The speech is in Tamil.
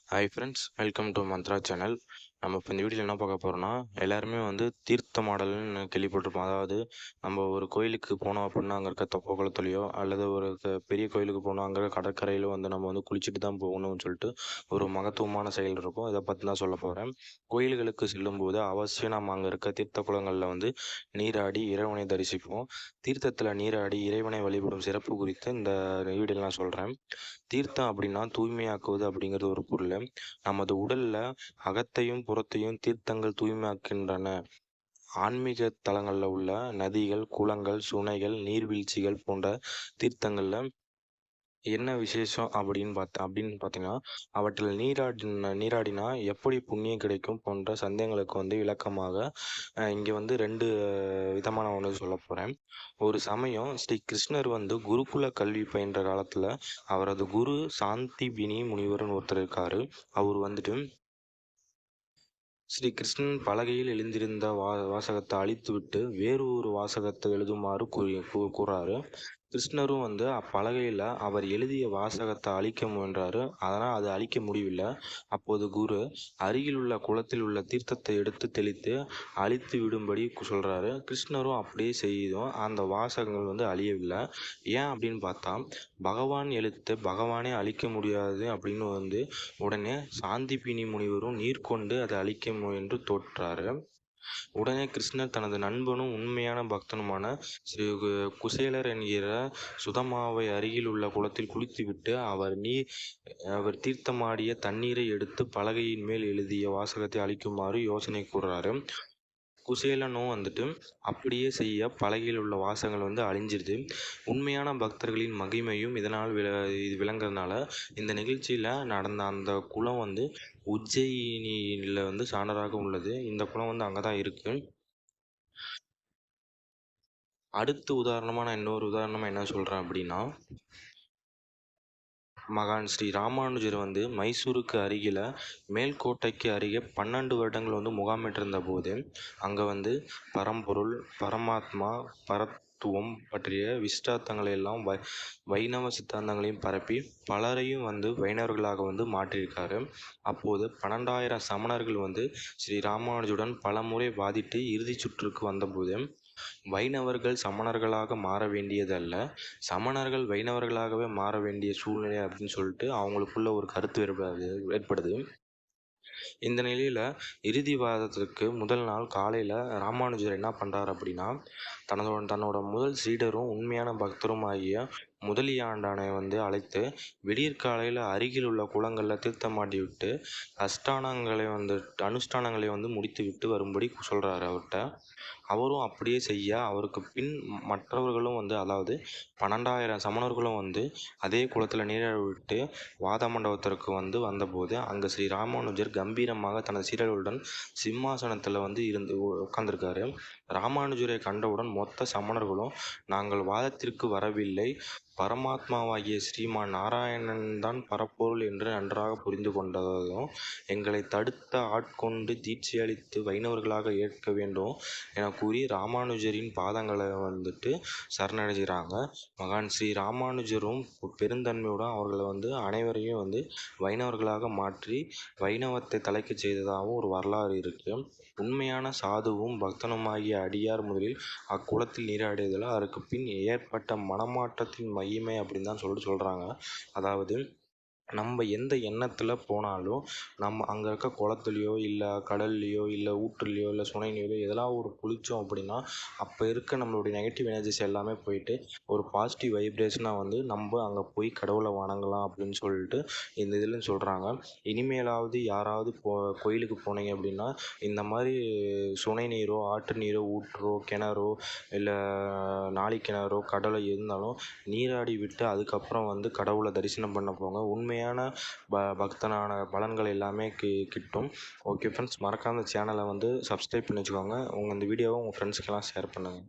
Hi friends, welcome to Mantra channel. நம்ம இப்போ இந்த வீடியோவில் என்ன பார்க்க போகிறோம்னா, எல்லாருமே வந்து தீர்த்த மாடல்னு கேள்விப்பட்டிருப்போம். அதாவது நம்ம ஒரு கோயிலுக்கு போனோம் அப்படின்னா, அங்கே இருக்க தெப்ப குளத்துலையோ அல்லது ஒரு பெரிய கோயிலுக்கு போனோம், அங்கே இருக்க கடற்கரையில வந்து நம்ம வந்து குளிச்சுட்டு தான் போகணும்னு சொல்லிட்டு ஒரு மகத்துவமான செயல் இருக்கும். இதை பற்றி தான் சொல்ல போகிறேன். கோயில்களுக்கு செல்லும்போது அவசியம் நம்ம அங்கே இருக்க தீர்த்த குளங்களில் வந்து நீராடி இறைவனை தரிசிப்போம். தீர்த்தத்தில் நீராடி இறைவனை வழிபடும் சிறப்பு குறித்து இந்த வீடியோவில் நான் சொல்கிறேன். தீர்த்தம் அப்படின்னா தூய்மையாக்குவது அப்படிங்கிறது ஒரு பொருள். நமது உடல்ல அகத்தையும் புறத்தையும் தீர்த்தங்கள் தூய்மையாக்கின்றன. ஆன்மீக தலங்களில் உள்ள நதிகள், குளங்கள், சுனைகள், நீர்வீழ்ச்சிகள் போன்ற தீர்த்தங்கள்ல என்ன விசேஷம் அப்படின்னு பார்த்தீங்கன்னா, அவற்றில் நீராடினா எப்படி புண்ணியம் கிடைக்கும் போன்ற சந்தேகங்களுக்கு வந்து விளக்கமாக இங்கே வந்து 2 விதமான ஒன்று சொல்லப் போகிறேன். ஒரு சமயம் ஸ்ரீ கிருஷ்ணர் வந்து குருகுல கல்வி பயின்ற காலத்தில் அவரது குரு சாந்திபினி முனிவர்னு ஒருத்தர் இருக்காரு. அவர் வந்துட்டு ஸ்ரீ கிருஷ்ணன் பலகையில் எழுந்திருந்த வாசகத்தை அழித்துவிட்டு வேறு ஒரு வாசகத்தை எழுதுமாறு கூறாரு. கிருஷ்ணரும் வந்து அப்பலகையில் அவர் எழுதிய வாசகத்தை அழிக்க முயன்றாரு. அதனால் அது அழிக்க முடியவில்லை. அப்போது குரு அருகில் உள்ள குளத்தில் உள்ள தீர்த்தத்தை எடுத்து தெளித்து அழித்து விடும்படி சொல்கிறாரு. கிருஷ்ணரும் அப்படியே செய்தும் அந்த வாசகங்கள் வந்து அழியவில்லை. ஏன் அப்படின்னு பார்த்தா, பகவான் எழுத்து பகவானே அழிக்க முடியாது அப்படின்னு வந்து உடனே சாந்திபினி முனிவரும் நீர் கொண்டு அதை அழிக்க முயன்று தோற்றாரு. உடனே கிருஷ்ணர் தனது நண்பனும் உண்மையான பக்தனுமான ஸ்ரீ குசேலர் என்கிற சுதமாவை அருகில் உள்ள குளத்தில் குளித்துவிட்டு அவர் தீர்த்தமாடிய தண்ணீரை எடுத்து பலகையின் மேல் எழுதிய வாசகத்தை அழிக்குமாறு யோசனை கூறுறாரு. குசேலனும் வந்துட்டு அப்படியே செய்ய பலகையில் உள்ள வாசகங்கள் வந்து அழிஞ்சிருது. உண்மையான பக்தர்களின் மகிமையும் இதனால் இது விளங்குறதுனால இந்த நிகழ்ச்சியில் நடந்த அந்த குளம் வந்து உஜ்ஜயினியில் வந்து சான்றராக உள்ளது. இந்த குளம் வந்து அங்கே தான் இருக்குது. அடுத்த உதாரணமாக நான் இன்னொரு உதாரணமாக என்ன சொல்கிறேன் அப்படின்னா, மகான் ஸ்ரீ ராமானுஜர் வந்து மைசூருக்கு அருகில் மேல்கோட்டைக்கு அருகே 12 வருடங்கள் வந்து முகாமிட்டிருந்த போது அங்கே வந்து பரம்பொருள், பரமாத்மா, பரத்துவம் பற்றிய விசிஷ்டார்த்தங்களை எல்லாம் வைணவ சித்தாந்தங்களையும் பரப்பி பலரையும் வந்து வைணவர்களாக வந்து மாற்றியிருக்காரு. அப்போது 12,000 சமணர்கள் வந்து ஸ்ரீ ராமானுஜுடன் பல முறை வாதிட்டு இறுதி சுற்றுக்கு வந்தபோது வைணவர்கள் சமணர்களாக மாற வேண்டியதல்ல, சமணர்கள் வைணவர்களாகவே மாற வேண்டிய சூழ்நிலை அப்படின்னு சொல்லிட்டு அவங்களுக்குள்ள ஒரு கருத்து வேறுபாடு ஏற்படுது. இந்த நிலையில் இறுதி வாதத்திற்கு முதல் நாள் காலையில் ராமானுஜர் என்ன பண்ணுறாரு அப்படின்னா, தன்னோட முதல் சீடரும் உண்மையான பக்தரும் ஆகிய முதலியாண்டானை வந்து அழைத்து விடியற்காலையில் அருகில் உள்ள குளங்களில் தீர்த்தமாட்டி விட்டு அனுஷ்டானங்களை வந்து முடித்து விட்டு வரும்படி சொல்கிறாரு அவர்கிட்ட. அவரும் அப்படியே செய்ய அவருக்கு பின் மற்றவர்களும் வந்து, அதாவது 12,000 சமணர்களும் வந்து அதே குளத்தில் நீராட விட்டு வாத மண்டபத்திற்கு வந்து வந்தபோது அங்கே ஸ்ரீ ராமானுஜர் கம்பீரமாக தனது சீடர்களுடன் சிம்மாசனத்தில் வந்து உட்கார்ந்திருக்காரு. ராமானுஜரை கண்டவுடன் மொத்த சமணர்களும், நாங்கள் வாதத்திற்கு வரவில்லை, பரமாத்மாவாகிய ஸ்ரீமான் நாராயணன் தான் பரப்பொருள் என்று நன்றாக புரிந்து கொண்டதும் எங்களை தடுத்த ஆட்கொண்டு தீட்சையளித்து வைணவர்களாக ஏற்க வேண்டும் என கூறி ராமானுஜரின் பாதங்களை வந்துட்டு சரணடைகிறாங்க. மகான் ஸ்ரீ ராமானுஜரும் பெருந்தன்மையுடன் அவர்களை வந்து அனைவரையும் வந்து வைணவர்களாக மாற்றி வைணவத்தை தலைக்க செய்ததாகவும் ஒரு வரலாறு இருக்குது. உண்மையான சாதுவும் பக்தனுமாகிய அடியார் முதலில் அக்குளத்தில் நீராடியதில் அதற்கு பின் ஏற்பட்ட மனமாற்றத்தின் மகிமை அப்படின்னு தான் சொல்கிறாங்க. அதாவது நம்ம எந்த எண்ணத்தில் போனாலும் நம்ம அங்கே இருக்க குளத்துலையோ இல்லை கடல்லையோ இல்லை ஊற்றுலையோ இல்லை சுனை நீரோ எதெல்லாம் ஒரு குளித்தோம் அப்படின்னா அப்போ இருக்க நம்மளுடைய நெகட்டிவ் எனர்ஜிஸ் எல்லாமே போயிட்டு ஒரு பாசிட்டிவ் வைப்ரேஷனாக வந்து நம்ம அங்கே போய் கடவுளை வணங்கலாம் அப்படின்னு சொல்லிட்டு இந்த இதில் சொல்கிறாங்க. இனிமேலாவது யாராவது கோயிலுக்கு போனீங்க அப்படின்னா இந்த மாதிரி சுனை நீரோ ஆற்று நீரோ ஊற்றோ கிணறோ இல்லை நாளி கிணறோ கடலை இருந்தாலும் நீராடி விட்டு அதுக்கப்புறம் வந்து கடவுளை தரிசனம் பண்ண போங்க. உண்மையான பக்தனான பலன்கள் எல்லாமே கிட்டும். ஓகே ஃப்ரெண்ட்ஸ், மறக்காம இந்த சேனலை வந்து சப்ஸ்கிரைப் பண்ணி வச்சுக்கோங்க. இந்த வீடியோவை உங்கள் ஃப்ரெண்ட்ஸுக்கெல்லாம் ஷேர் பண்ணுங்கள்.